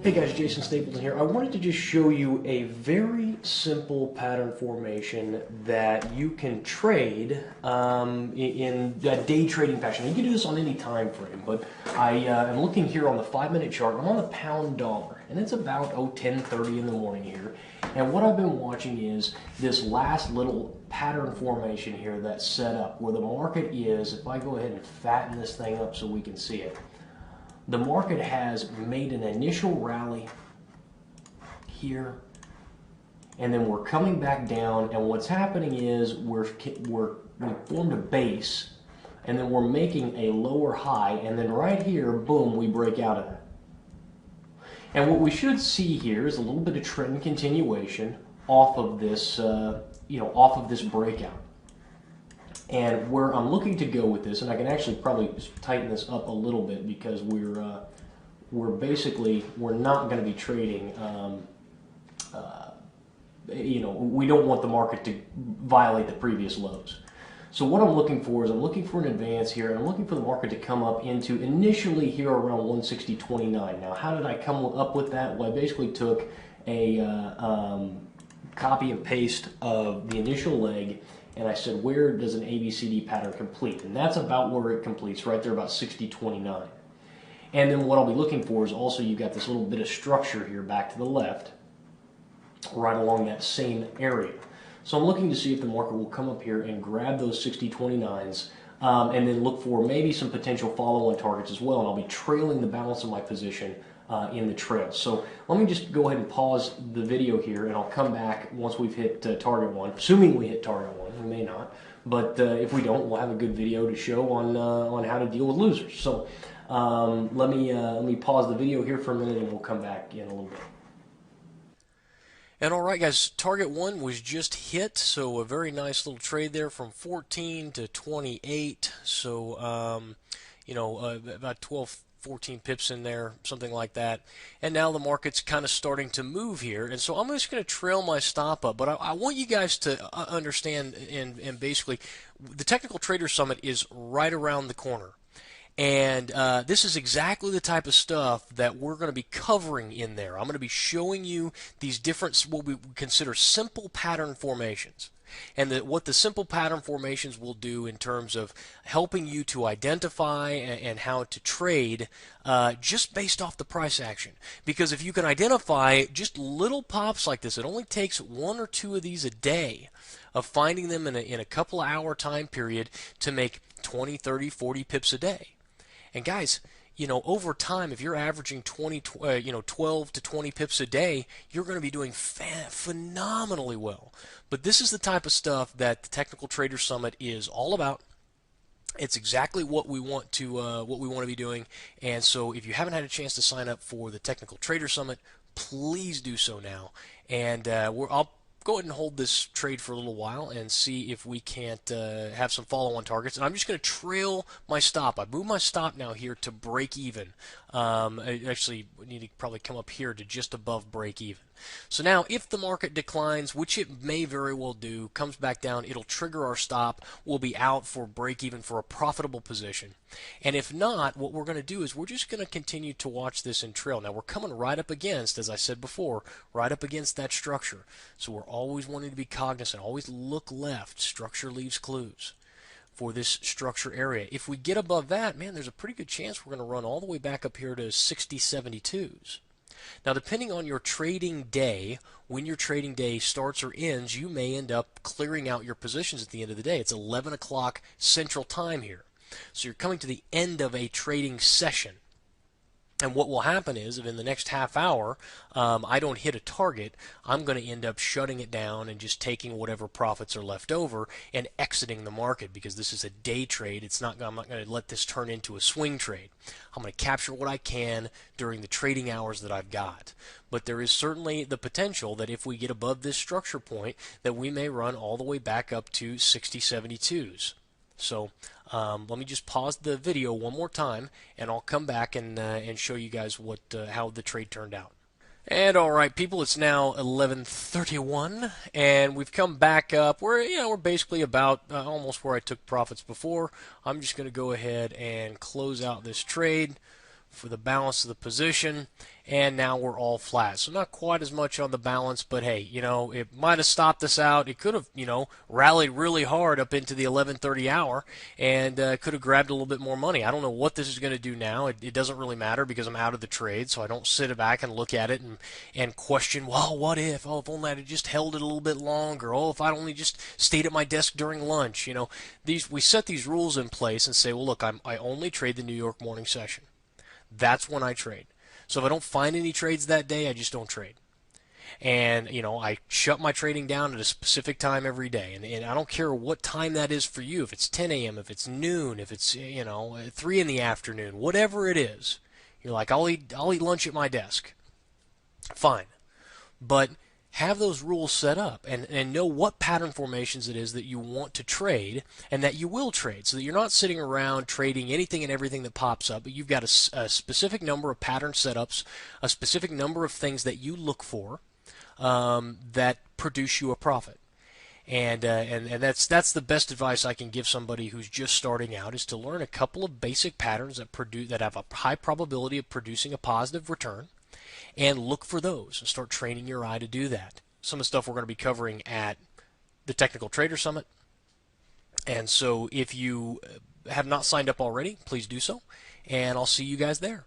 Hey guys, Jason Stapleton here. I wanted to just show you a very simple pattern formation that you can trade in a day trading fashion. You can do this on any time frame, but I am looking here on the 5-minute chart. I'm on the pound dollar, and it's about 10:30 in the morning here. And what I've been watching is this last little pattern formation here that's set up where the market is. If I go ahead and fatten this thing up so we can see it. The market has made an initial rally here, and then we're coming back down, and what's happening is we formed a base, and then we're making a lower high, and then right here, boom, we break out of that. And what we should see here is a little bit of trend continuation off of this, off of this breakout. And where I'm looking to go with this, and I can actually probably tighten this up a little bit because we're not going to be trading. We don't want the market to violate the previous lows. So what I'm looking for is I'm looking for an advance here, and I'm looking for the market to come up into initially here around 160.29. Now, how did I come up with that? Well, I basically took a copy and paste of the initial leg, and I said, where does an ABCD pattern complete? And that's about where it completes, right there, about 60.29. And then what I'll be looking for is also you've got this little bit of structure here back to the left, right along that same area. So I'm looking to see if the market will come up here and grab those 60.29s, and then look for maybe some potential follow-on targets as well. And I'll be trailing the balance of my position in the trail. So let me just go ahead and pause the video here, and I'll come back once we've hit target one, assuming we hit target one. We may not, but if we don't, we'll have a good video to show on how to deal with losers. So let me pause the video here for a minute, and we'll come back in a little bit. And all right, guys, target one was just hit, so a very nice little trade there from 14 to 28. So about 14 pips in there, something like that. And now the market's kind of starting to move here. And so I'm just going to trail my stop up. But I want you guys to understand, and basically, the Technical Trader Summit is right around the corner. And this is exactly the type of stuff that we're going to be covering in there. I'm going to be showing you these different, what we consider simple pattern formations. And what the simple pattern formations will do in terms of helping you to identify and how to trade just based off the price action. Because if you can identify just little pops like this, it only takes 1 or 2 of these a day of finding them in a couple of hour time period to make 20, 30, 40 pips a day. And guys, over time, if you're averaging 12 to 20 pips a day, you're going to be doing phenomenally well. But this is the type of stuff that the Technical Trader Summit is all about. It's exactly what we want to be doing. And so, if you haven't had a chance to sign up for the Technical Trader Summit, please do so now. And I'll go ahead and hold this trade for a little while and see if we can't have some follow-on targets. And I'm just going to trail my stop. I move my stop now here to break even. I actually need to probably come up here to just above break even. So now if the market declines, which it may very well do, comes back down, it'll trigger our stop. We'll be out for break even for a profitable position. And if not, what we're going to do is we're just going to continue to watch this and trail. Now we're coming right up against, as I said before, right up against that structure. So we're always wanting to be cognizant, always look left. Structure leaves clues for this structure area. If we get above that, man, there's a pretty good chance we're going to run all the way back up here to 60.72s. Now, depending on your trading day, when your trading day starts or ends, you may end up clearing out your positions at the end of the day. It's 11 o'clock Central Time here. So you're coming to the end of a trading session. And what will happen is, if in the next half hour I don't hit a target, I'm going to end up shutting it down and just taking whatever profits are left over and exiting the market, because this is a day trade. I'm not going to let this turn into a swing trade. I'm going to capture what I can during the trading hours that I've got. But there is certainly the potential that if we get above this structure point, that we may run all the way back up to 60.72s. So let me just pause the video one more time, and I'll come back and show you guys how the trade turned out. And all right, people, it's now 11:31, and we've come back up. We're basically about almost where I took profits before. I'm just going to go ahead and close out this trade. for the balance of the position, and now we're all flat. So not quite as much on the balance, but hey, you know, it might have stopped us out. It could have, you know, rallied really hard up into the 11:30 hour and could have grabbed a little bit more money. I don't know what this is going to do now. It doesn't really matter because I'm out of the trade, so I don't sit back and look at it and question, well, what if? Oh, if only I'd just held it a little bit longer. Oh, if I'd only just stayed at my desk during lunch. You know, we set these rules in place and say, well, look, I only trade the New York morning session. That's when I trade. So if I don't find any trades that day, I just don't trade. And, you know, I shut my trading down at a specific time every day. And I don't care what time that is for you, if it's 10 a.m., if it's noon, if it's, you know, 3 in the afternoon, whatever it is. You're like, I'll eat lunch at my desk. Fine. But have those rules set up and know what pattern formations it is that you want to trade and that you will trade, so that you're not sitting around trading anything and everything that pops up, but you've got a specific number of pattern setups, a specific number of things that you look for that produce you a profit. And that's the best advice I can give somebody who's just starting out, is to learn a couple of basic patterns that have a high probability of producing a positive return, and look for those and start training your eye to do that. Some of the stuff we're going to be covering at the Technical Trader Summit. And so if you have not signed up already, please do so. And I'll see you guys there.